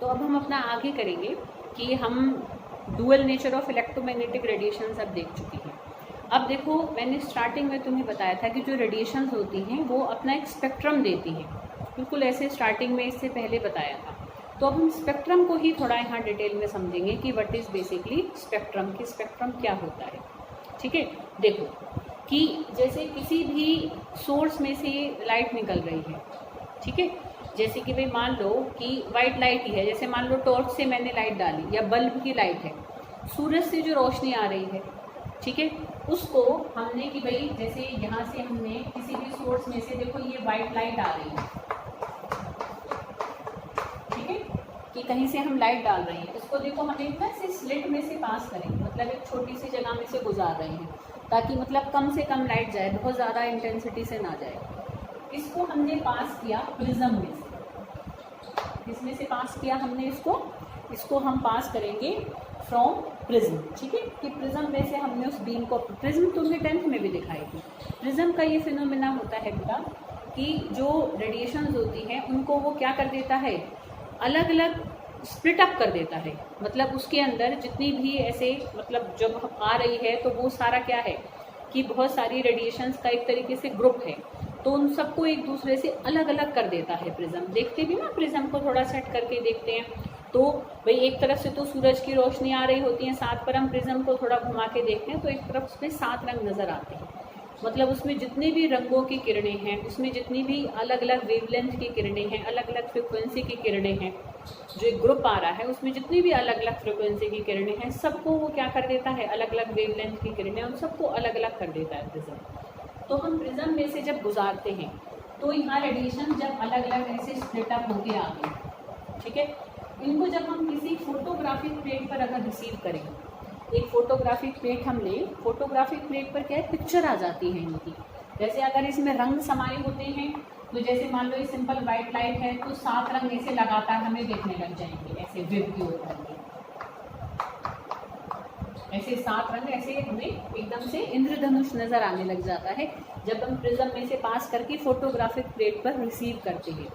तो अब हम अपना आगे करेंगे कि हम dual nature of electromagnetic radiations अब देख चुके हैं। अब देखो, मैंने स्टार्टिंग में तुम्हें बताया था कि जो रेडिएशंस होती हैं वो अपना एक स्पेक्ट्रम देती हैं, बिल्कुल ऐसे स्टार्टिंग में इससे पहले बताया था। तो अब हम स्पेक्ट्रम को ही थोड़ा यहाँ डिटेल में समझेंगे कि व्हाट इज़ बेसिकली स्पेक्ट्रम, कि स्पेक्ट्रम क्या होता है। ठीक है, देखो कि जैसे किसी भी सोर्स में से लाइट निकल रही है, ठीक है, जैसे कि भाई मान लो कि वाइट लाइट ही है, जैसे मान लो टॉर्च से मैंने लाइट डाली या बल्ब की लाइट है, सूरज से जो रोशनी आ रही है, ठीक है, उसको हमने कि भाई जैसे यहाँ से हमने किसी भी सोर्स में से, देखो ये वाइट लाइट आ रही है, ठीक है, कि कहीं से हम लाइट डाल रहे हैं, इसको देखो हम एक ना से स्लिट में से पास करेंगे, मतलब एक छोटी सी जगह में से गुजार रहे हैं, ताकि मतलब कम से कम लाइट जाए, बहुत ज़्यादा इंटेंसिटी से ना जाए। इसको हमने पास किया प्रिज्म में से, इसमें से पास किया हमने इसको हम पास करेंगे फ्रॉम प्रिज्म, ठीक है, कि प्रिज्म में से हमने उस बीम को, प्रिज्म तुमने 10th में भी दिखाई थी। प्रिज्म का ये फिनोमेना होता है बेटा कि जो रेडिएशंस होती हैं उनको वो क्या कर देता है, अलग अलग स्प्लिट अप कर देता है, मतलब उसके अंदर जितनी भी ऐसे मतलब जब आ रही है तो वो सारा क्या है कि बहुत सारी रेडिएशंस का एक तरीके से ग्रुप है, तो उन सबको एक दूसरे से अलग अलग कर देता है प्रिज्म। देखते भी ना, प्रिज्म को थोड़ा सेट करके देखते हैं तो भाई एक तरफ से तो सूरज की रोशनी आ रही होती है, साथ पर हम प्रिज्म को थोड़ा घुमा के देखते हैं तो एक तरफ उसमें 7 रंग नज़र आते हैं, मतलब उसमें जितनी भी रंगों की किरणें हैं, उसमें जितनी भी अलग अलग वेवलेंथ की किरणें हैं, अलग अलग फ्रिक्वेंसी की किरणें हैं, जो एक ग्रुप आ रहा है उसमें जितनी भी अलग अलग फ्रिक्वेंसी की किरणें हैं, सबको वो क्या कर देता है, अलग अलग वेवलेंथ की किरणें, उन सबको अलग अलग कर देता है प्रिज्म। तो हम प्रिज्म में से जब गुजारते हैं तो यहाँ रेडिएशन जब अलग अलग ऐसे स्प्लिट अप होके आ गए, ठीक है, इनको जब हम किसी फोटोग्राफिक प्लेट पर अगर रिसीव करें, एक फोटोग्राफिक प्लेट हम ले, फोटोग्राफिक प्लेट पर क्या है, पिक्चर आ जाती है इनकी, जैसे अगर इसमें रंग समाये होते हैं तो जैसे मान लो ये सिंपल वाइट लाइट है तो 7 रंग ऐसे लगातार हमें देखने लग जाएंगे, ऐसे विव की ओर करके, ऐसे 7 रंग ऐसे हमें एकदम से इंद्रधनुष नजर आने लग जाता है जब हम प्रिज्म में से पास करके फोटोग्राफिक प्लेट पर रिसीव करते हैं।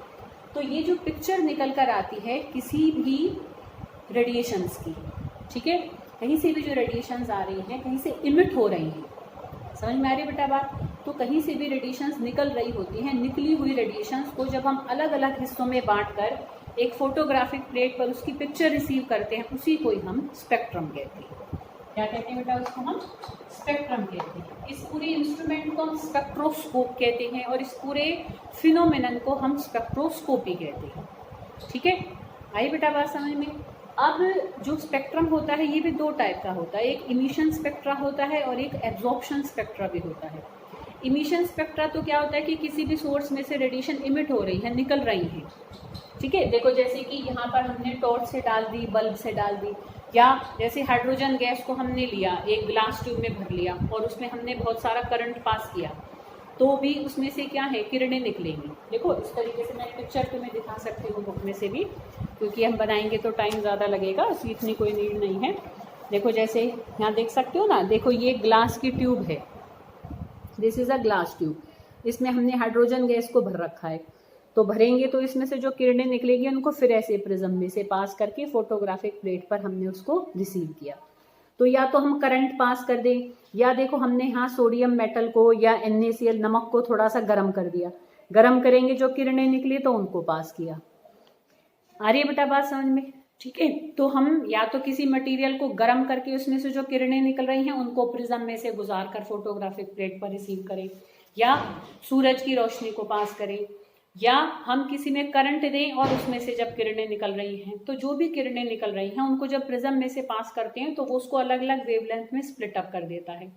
तो ये जो पिक्चर निकल कर आती है किसी भी रेडिएशंस की, ठीक है, कहीं से भी जो रेडिएशंस आ रही हैं कहीं से इमिट हो रही हैं, समझ में आ रही बेटा बात, तो कहीं से भी रेडिएशंस निकल रही होती हैं, निकली हुई रेडिएशंस को जब हम अलग अलग हिस्सों में बांटकर एक फोटोग्राफिक प्लेट पर उसकी पिक्चर रिसीव करते हैं, उसी को ही हम स्पेक्ट्रम कहते हैं। क्या कहते हैं बेटा, उसको हम स्पेक्ट्रम कहते हैं। इस पूरे इंस्ट्रूमेंट को हम स्पेक्ट्रोस्कोप कहते हैं और इस पूरे फिनोमेनन को हम स्पेक्ट्रोस्कोपी कहते हैं, ठीक है, आई बेटा बात समझ में। अब जो स्पेक्ट्रम होता है ये भी 2 टाइप का होता है, एक इमिशन स्पेक्ट्रा होता है और एक एब्जॉर्प्शन स्पेक्ट्रा भी होता है। इमिशन स्पेक्ट्रा तो क्या होता है कि किसी भी सोर्स में से रेडिएशन इमिट हो रही है, निकल रही है, ठीक है, देखो जैसे कि यहाँ पर हमने टॉर्च से डाल दी, बल्ब से डाल दी, या जैसे हाइड्रोजन गैस को हमने लिया, एक ग्लास ट्यूब में भर लिया और उसमें हमने बहुत सारा करंट पास किया, तो भी उसमें से क्या है, किरणें निकलेंगी। देखो इस तरीके से मैं पिक्चर तुम्हें दिखा सकती हूँ बुक में से भी, क्योंकि हम बनाएंगे तो टाइम ज़्यादा लगेगा, इसलिए इतनी कोई नीड नहीं है। देखो जैसे यहाँ देख सकते हो ना, देखो ये ग्लास की ट्यूब है, this is a glass tube, इसमें हमने हाइड्रोजन गैस को भर रखा है, तो भरेंगे तो इसमें से जो किरणें निकलेगी उनको फिर ऐसे प्रिज्म में से पास करके फोटोग्राफिक प्लेट पर हमने उसको रिसीव किया। तो या तो हम करंट पास कर दें, या देखो हमने यहाँ सोडियम मेटल को या NaCl नमक को थोड़ा सा गर्म कर दिया, गर्म करेंगे जो किरणें निकली तो उनको पास किया। आ रही है बेटा बात समझ में, ठीक है। तो हम या तो किसी मटेरियल को गर्म करके उसमें से जो किरणें निकल रही हैं उनको प्रिज्म में से गुजार कर फोटोग्राफिक प्लेट पर रिसीव करें, या सूरज की रोशनी को पास करें, या हम किसी में करंट दें और उसमें से जब किरणें निकल रही हैं तो जो भी किरणें निकल रही हैं उनको जब प्रिज्म में से पास करते हैं तो वो उसको अलग अलग वेवलेंथ में स्प्लिट अप कर देता है,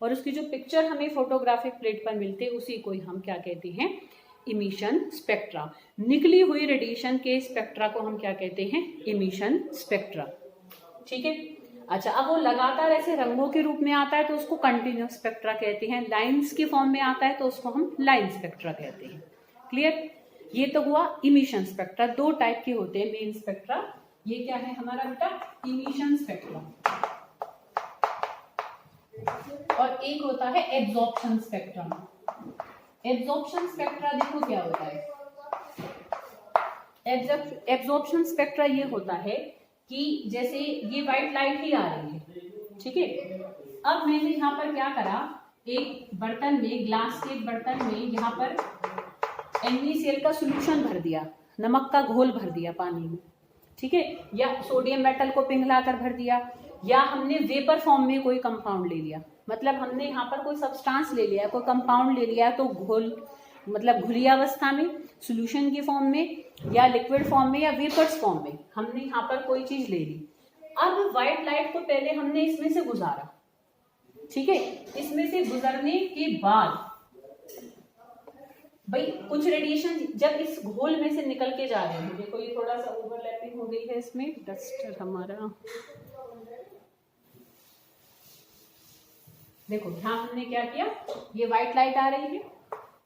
और उसकी जो पिक्चर हमें फोटोग्राफिक प्लेट पर मिलते हैं उसी को ही हम क्या कहते हैं, इमिशन स्पेक्ट्रा। निकली हुई रेडिएशन के स्पेक्ट्रा को हम क्या कहते हैं, इमिशन स्पेक्ट्रा, ठीक है। अच्छा, अब वो लगातार ऐसे रंगों के रूप में आता है तो उसको कंटिन्यूस स्पेक्ट्रा कहते हैं, लाइंस के फॉर्म में आता है तो उसको हम लाइन स्पेक्ट्रा कहते हैं। क्लियर, ये तो हुआ इमिशन स्पेक्ट्रा। 2 टाइप के होते हैं मेन स्पेक्ट्रा, ये क्या है हमारा बेटा, इमिशन स्पेक्ट्रा, और एक होता है एब्जॉर्प्शन स्पेक्ट्रम। एब्जॉर्प्शन स्पेक्ट्रा देखो क्या होता है, एब्जॉर्प्शन स्पेक्ट्रा ये होता है कि जैसे ये व्हाइट लाइट ही आ रही है, ठीक है। अब मैंने यहाँ पर क्या करा, एक बर्तन में, ग्लास के एक बर्तन में यहाँ पर NaCl का सोल्यूशन भर दिया, नमक का घोल भर दिया पानी में, ठीक है, या सोडियम मेटल को पिघलाकर भर दिया, या हमने वेपर फॉर्म में कोई कंपाउंड ले लिया, मतलब हमने यहाँ पर कोई सब्सटेंस ले लिया, कोई कंपाउंड ले लिया, तो घोल मतलब घुली अवस्था में, सॉल्यूशन की फॉर्म में, या लिक्विड फॉर्म में, या वेपर्स फॉर्म में हमने यहाँ पर कोई चीज ले ली। अब व्हाइट लाइट को पहले हमने इसमें से गुजारा, ठीक है। इसमें से गुजरने के बाद भाई कुछ रेडिएशन जब इस घोल में से निकल के जा रहे हैं, देखो ये थोड़ा सा ओवरलैपिंग हो गई है इसमें, डस्टर हमारा, देखो यहाँ हमने क्या किया, ये व्हाइट लाइट आ रही है,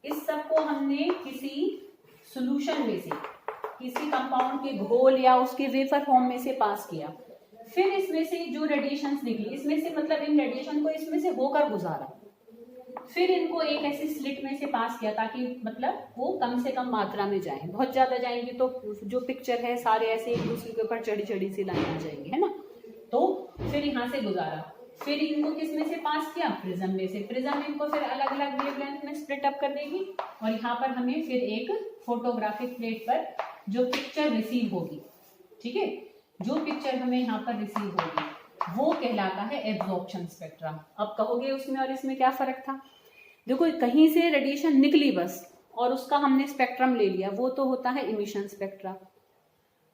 इस सब को हमने किसी सॉल्यूशन में से, किसी कंपाउंड के घोल या उसके वेपर फॉर्म में से पास किया, फिर इसमें से जो रेडिएशंस निकली, इसमें से मतलब इन रेडिएशन को इसमें से होकर गुजारा, फिर इनको एक ऐसी स्लिट में से पास किया ताकि मतलब वो कम से कम मात्रा में जाए, बहुत ज्यादा जाएंगे तो जो पिक्चर है सारे ऐसे एक दूसरे के ऊपर चढ़ी चढ़ी सी लाइन आ जाएंगी, है ना। तो फिर यहाँ से गुजारा, फिर इनको किस में से पास किया, प्रिज्म में से, प्रिज्म इनको फिर अलग अलग वेवलेंथ में स्प्लिट अप कर देगी, और यहाँ पर हमें फिर एक फोटोग्राफिक प्लेट पर जो पिक्चर रिसीव होगी, ठीक है, जो पिक्चर हमें यहाँ पर रिसीव होगी वो कहलाता है एब्जॉर्प्शन स्पेक्ट्रा। अब कहोगे उसमें और इसमें क्या फर्क था, देखो कहीं से रेडिएशन निकली बस और उसका हमने स्पेक्ट्रम ले लिया, वो तो होता है इमिशन स्पेक्ट्रा।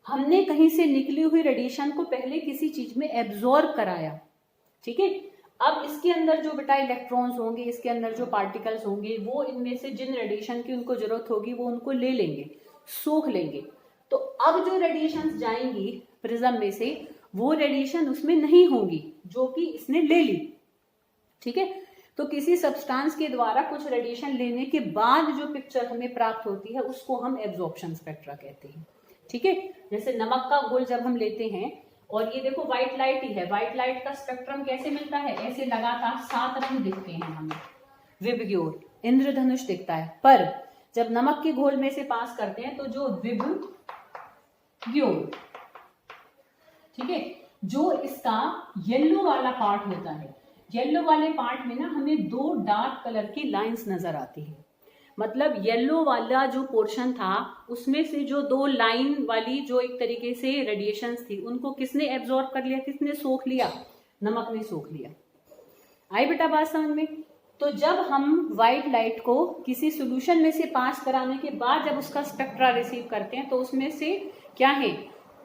हमने कहीं से निकली हुई रेडिएशन को पहले किसी चीज में एब्जॉर्ब कराया, ठीक है। अब इसके अंदर जो बेटा इलेक्ट्रॉन्स होंगे, इसके अंदर जो पार्टिकल्स होंगे, वो इनमें से जिन रेडिएशन की उनको जरूरत होगी वो उनको ले लेंगे, सोख लेंगे। तो अब जो रेडिएशन जाएंगी प्रिज्म में से, वो रेडिएशन उसमें नहीं होंगी जो कि इसने ले ली, ठीक है। तो किसी सब्सटेंस के द्वारा कुछ रेडिएशन लेने के बाद जो पिक्चर हमें प्राप्त होती है उसको हम एब्जॉर्प्शन स्पेक्ट्रा कहते हैं, ठीक है। जैसे नमक का घोल जब हम लेते हैं, और ये देखो व्हाइट लाइट ही है, व्हाइट लाइट का स्पेक्ट्रम कैसे मिलता है, ऐसे लगातार 7 रंग दिखते हैं हमें, विबग्योर, इंद्रधनुष दिखता है। पर जब नमक के घोल में से पास करते हैं तो जो विबग्योर, ठीक है, जो इसका येलो वाला पार्ट होता है, येलो वाले पार्ट में ना हमें 2 डार्क कलर की लाइंस नजर आती है, मतलब येलो वाला जो पोर्शन था उसमें से जो 2 लाइन वाली जो एक तरीके से रेडिएशंस थी उनको किसने एब्जॉर्ब कर लिया, किसने सोख लिया, नमक ने सोख लिया। आई बेटा बात समझ में। तो जब हम व्हाइट लाइट को किसी सॉल्यूशन में से पास कराने के बाद जब उसका स्पेक्ट्रा रिसीव करते हैं तो उसमें से क्या है,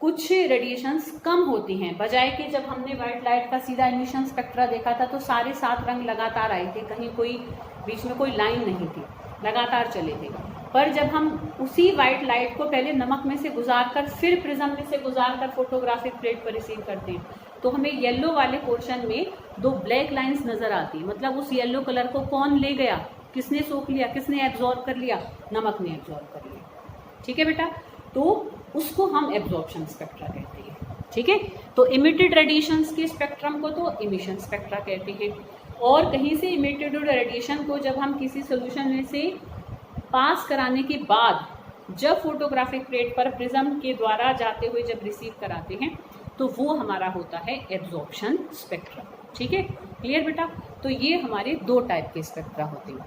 कुछ रेडिएशंस कम होती हैं, बजाय कि जब हमने व्हाइट लाइट का सीधा इमिशन स्पेक्ट्रा देखा था तो सारे 7 रंग लगातार आए थे, कहीं कोई बीच में कोई लाइन नहीं थी, लगातार चले थे। पर जब हम उसी व्हाइट लाइट को पहले नमक में से गुजार कर फिर प्रिज्म में से गुजार कर फोटोग्राफिक प्लेट पर रिसीव करते हैं तो हमें येलो वाले पोर्शन में 2 ब्लैक लाइंस नजर आती है, मतलब उस येलो कलर को कौन ले गया, किसने सोख लिया, किसने एब्जॉर्ब कर लिया, नमक ने एब्जॉर्ब कर लिया, ठीक है बेटा। तो उसको हम एब्जॉर्प्शन स्पेक्ट्रा कहते हैं, ठीक है। तो इमिटेड रेडिएशंस के स्पेक्ट्रम को तो इमिशन स्पेक्ट्रा कहते हैं, और कहीं से इमिटेड रेडिएशन को जब हम किसी सॉल्यूशन में से पास कराने के बाद जब फोटोग्राफिक प्लेट पर प्रिज्म के द्वारा जाते हुए जब रिसीव कराते हैं तो वो हमारा होता है एब्जॉर्प्शन स्पेक्ट्रा, ठीक है। क्लियर बेटा। तो ये हमारे 2 टाइप के स्पेक्ट्रा होते हैं।